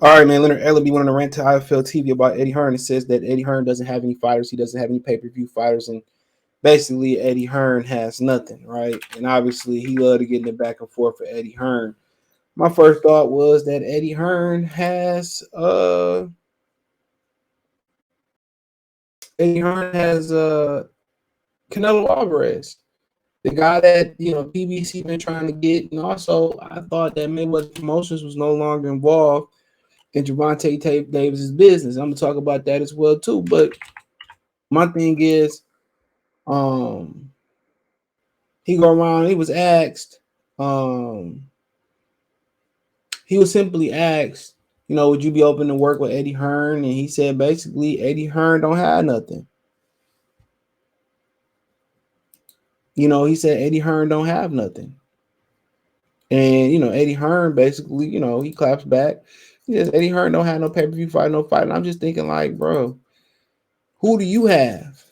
All right, man. Leonard Ellerbe went on a rant to IFL TV about Eddie Hearn and says that Eddie Hearn doesn't have any fighters. He doesn't have any pay-per-view fighters, and basically Eddie Hearn has nothing, right? And obviously he loved to get in the back and forth for Eddie Hearn. My first thought was that Eddie Hearn has Canelo Alvarez, the guy that PBC been trying to get, and also I thought that Mayweather Promotions was no longer involved in Gervonta Davis's business. I'm gonna talk about that as well too. But my thing is, um, he go around. He was asked, he was simply asked, would you be open to work with Eddie Hearn? And he said basically, Eddie Hearn don't have nothing. He said Eddie Hearn don't have nothing. And Eddie Hearn basically, he claps back. He says Eddie Hearn don't have no pay-per-view fight, no fight. And I'm just thinking like, bro, who do you have?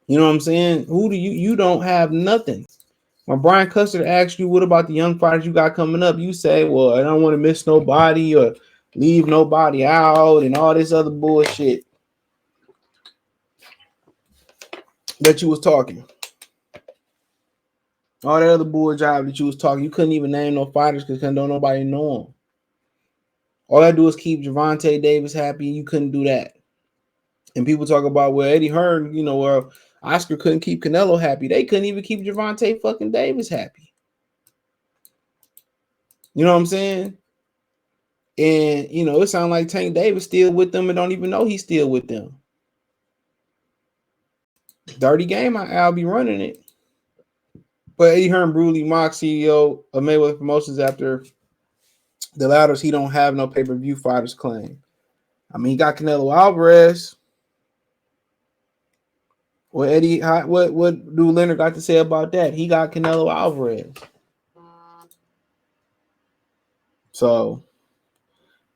You know what I'm saying? Who do you don't have nothing. When Brian Custer asks you, what about the young fighters you got coming up? You say, well, I don't want to miss nobody or leave nobody out and all this other bullshit that you was talking. All that other bull job that you was talking. You couldn't even name no fighters because don't nobody know them. All I do is keep Gervonta Davis happy. You couldn't do that. And people talk about, well, Eddie Hearn, Oscar couldn't keep Canelo happy. They couldn't even keep Gervonta fucking Davis happy. You know what I'm saying? And, it sounds like Tank Davis still with them and don't even know he's still with them. Dirty game, I'll be running it. But Eddie Hearn brutally mocked CEO of Mayweather Promotions after the latter's he don't have no pay-per-view fighters claim. I mean, he got Canelo Alvarez. Well, Eddie, what do Leonard got to say about that? He got Canelo Alvarez. So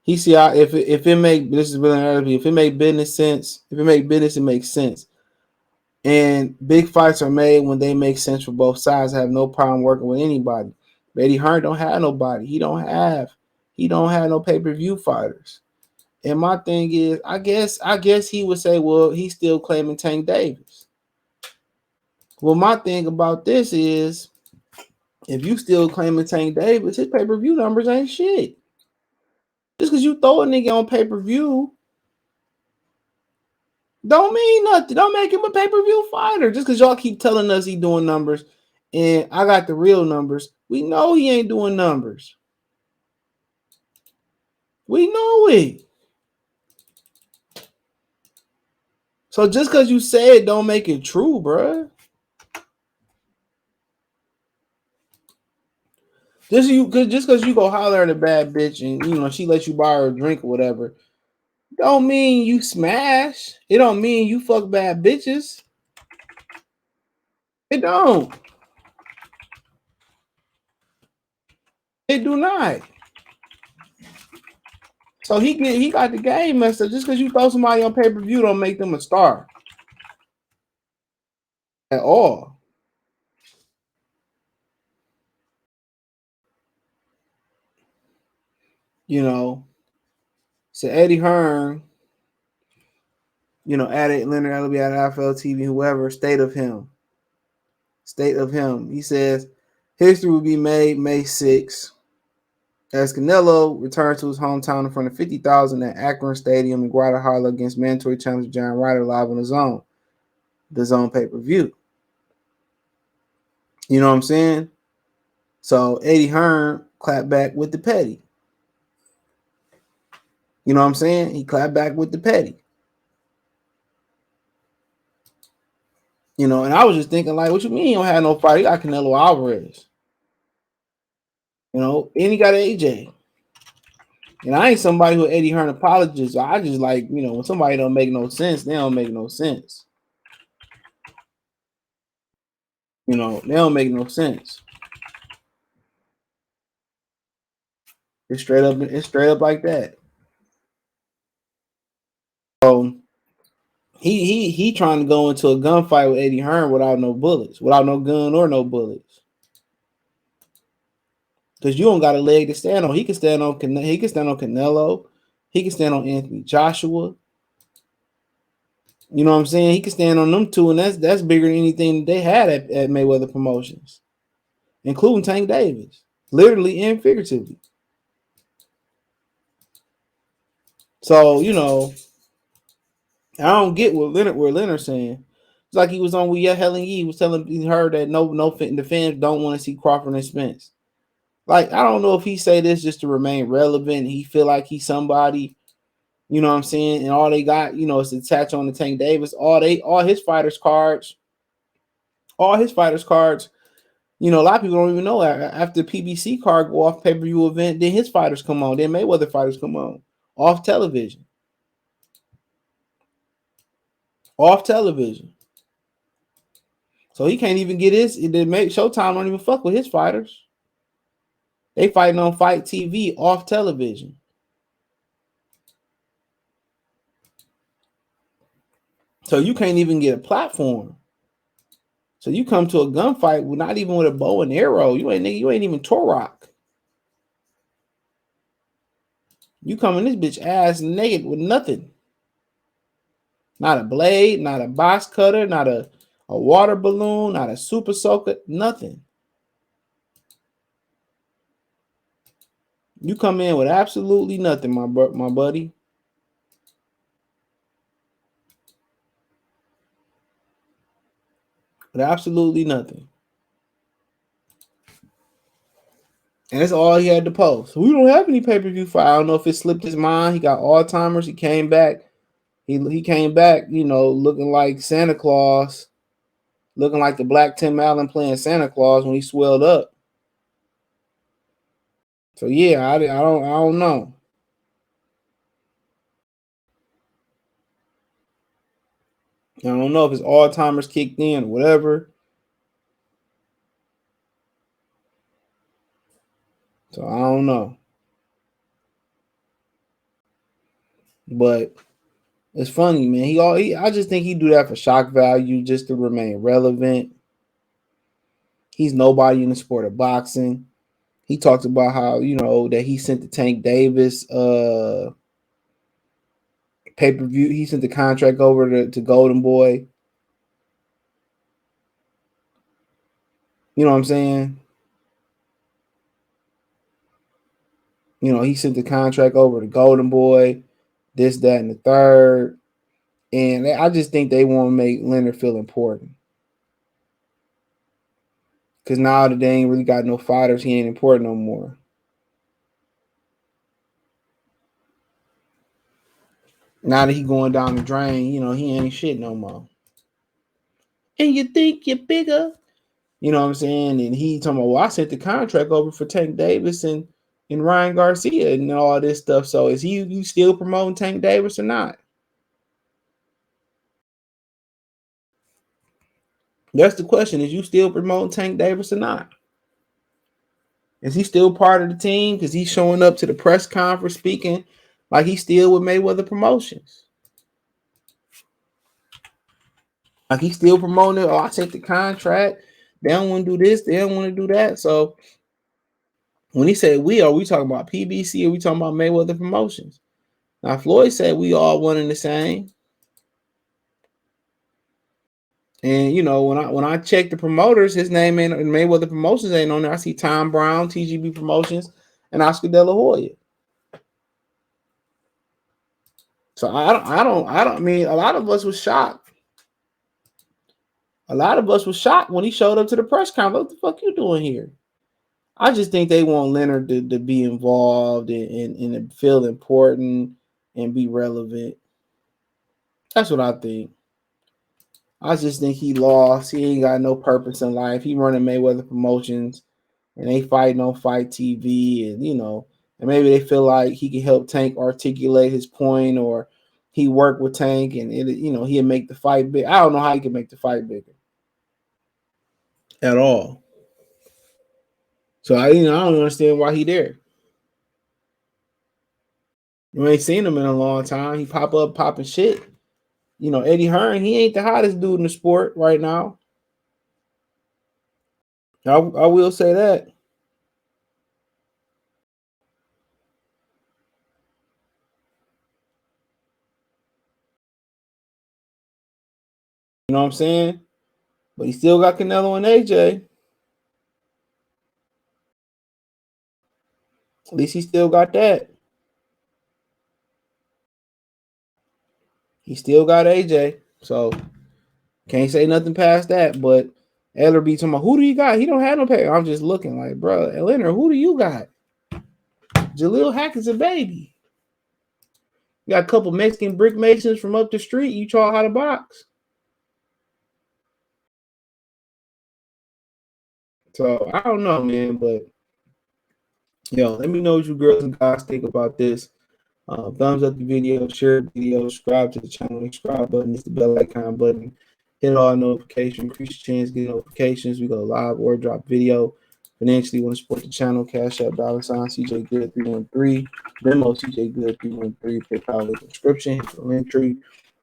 he see if it make this is really if it make business sense, if it make business, it makes sense. And big fights are made when they make sense for both sides. I have no problem working with anybody. But Eddie Hearn don't have nobody. He don't have no pay-per-view fighters. And my thing is, I guess he would say, well, he's still claiming Tank Davis. Well, my thing about this is, if you still claiming Tank Davis, his pay-per-view numbers ain't shit. Just because you throw a nigga on pay-per-view don't mean nothing. Don't make him a pay-per-view fighter. Just because y'all keep telling us he doing numbers and I got the real numbers, we know he ain't doing numbers. We know it. So just because you say it don't make it true, bruh. Just because you go holler at a bad bitch and she lets you buy her a drink or whatever, don't mean you smash. It don't mean you fuck bad bitches. It don't. It do not. So he got the game messed up. Just because you throw somebody on pay-per-view don't make them a star at all. So Eddie Hearn, added Leonard Ellerbe at IFL TV, whoever, state of him. He says, history will be made May 6th as Canelo returns to his hometown in front of 50,000 at Akron Stadium in Guadalajara against mandatory challenger John Ryder live on the Zone pay-per-view. You know what I'm saying? So Eddie Hearn clapped back with the petty. You know what I'm saying? He clapped back with the petty. And I was just thinking, like, what you mean he don't have no fight? He got Canelo Alvarez. And he got AJ. And I ain't somebody who Eddie Hearn apologist. I just like, when somebody don't make no sense, they don't make no sense. They don't make no sense. It's straight up like that. So he trying to go into a gunfight with Eddie Hearn without no bullets, without no gun or no bullets. Because you don't got a leg to stand on. He can stand on Canelo. He can stand on Anthony Joshua. You know what I'm saying? He can stand on them two, and that's bigger than anything they had at Mayweather Promotions, including Tank Davis, literally and figuratively. So, I don't get what Leonard's saying. It's like he was on with Helen Yee. He was telling her that the fans don't want to see Crawford and Spence. Like, I don't know if he say this just to remain relevant. He feel like he's somebody, you know what I'm saying? And all they got, is to attach on to Tank Davis. All his fighters cards, a lot of people don't even know after the PBC card go off pay-per-view event, then his fighters come on. Then Mayweather fighters come on off television. Off television. So he can't even get Showtime don't even fuck with his fighters. They fighting on Fight TV off television. So you can't even get a platform. So you come to a gunfight with not even with a bow and arrow. You ain't even Torok. You come in this bitch ass naked with nothing. Not a blade, not a box cutter, not a water balloon, not a super soaker, nothing. You come in with absolutely nothing, my buddy. With absolutely nothing. And that's all he had to post. We don't have any pay-per-view fight. I don't know if it slipped his mind. He got Alzheimer's. He came back. He came back, looking like Santa Claus, looking like the Black Tim Allen playing Santa Claus when he swelled up. So yeah, I don't know. I don't know if his Alzheimer's kicked in or whatever. So I don't know. But it's funny, man. I just think he do that for shock value, just to remain relevant. He's nobody in the sport of boxing. He talks about how, that he sent the Tank Davis pay-per-view. He sent the contract over to Golden Boy. You know what I'm saying? He sent the contract over to Golden Boy, this, that, and the third. And I just think they want to make Leonard feel important. Because now that they ain't really got no fighters, he ain't important no more. Now that he going down the drain, he ain't shit no more. And you think you're bigger. You know what I'm saying? And he talking about, well, I sent the contract over for Tank Davis and Ryan Garcia and all this stuff. So is you still promoting Tank Davis or not? That's the question. Is you still promoting Tank Davis or not? Is he still part of the team? Because he's showing up to the press conference speaking like he's still with Mayweather Promotions. Like he's still promoting it. Oh, I sent the contract. They don't want to do this. They don't want to do that. So when he said are we talking about PBC or we talking about Mayweather Promotions? Now Floyd said we all one and the same. And when I check the promoters, his name ain't Mayweather Promotions ain't on there. I see Tom Brown, TGB Promotions, and Oscar De La Hoya. So I don't mean a lot of us was shocked. A lot of us was shocked when he showed up to the press conference. What the fuck you doing here? I just think they want Leonard to be involved and feel important and be relevant. That's what I think. I just think he lost. He ain't got no purpose in life. He running Mayweather Promotions, and they fighting on Fight TV, and and maybe they feel like he can help Tank articulate his point, or he work with Tank, and he'll make the fight big. I don't know how he can make the fight bigger at all. So I don't understand why he there. You ain't seen him in a long time. He pop up popping shit. Eddie Hearn, he ain't the hottest dude in the sport right now. I will say that. You know what I'm saying? But he still got Canelo and AJ. At least he still got that. He still got AJ. So can't say nothing past that. But Ellerbe talking about, who do you got? He don't have no pay. I'm just looking like, bro, Leonard, who do you got? Jaleel Hackett's a baby. You got a couple Mexican brick masons from up the street. You taught how to box. So I don't know, man. But let me know what you girls and guys think about this. Thumbs up the video, share the video, subscribe to the channel. The subscribe button is the bell icon button. Hit all notifications, increase your chance of getting notifications. We go live or drop video. Financially, want to support the channel, Cash App, $ CJ Good 313, Venmo CJ Good 313, PayPal link description, hit the link tree.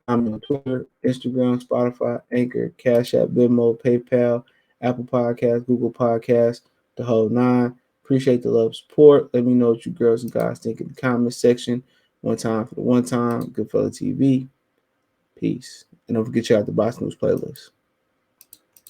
I'm on Twitter, Instagram, Spotify, Anchor, Cash App, Venmo, PayPal, Apple Podcasts, Google Podcasts, the whole nine. Appreciate the love, support. Let me know what you girls and guys think in the comment section. One time for the one time. Goodfella TV. Peace. And don't forget to check out the Box News playlist.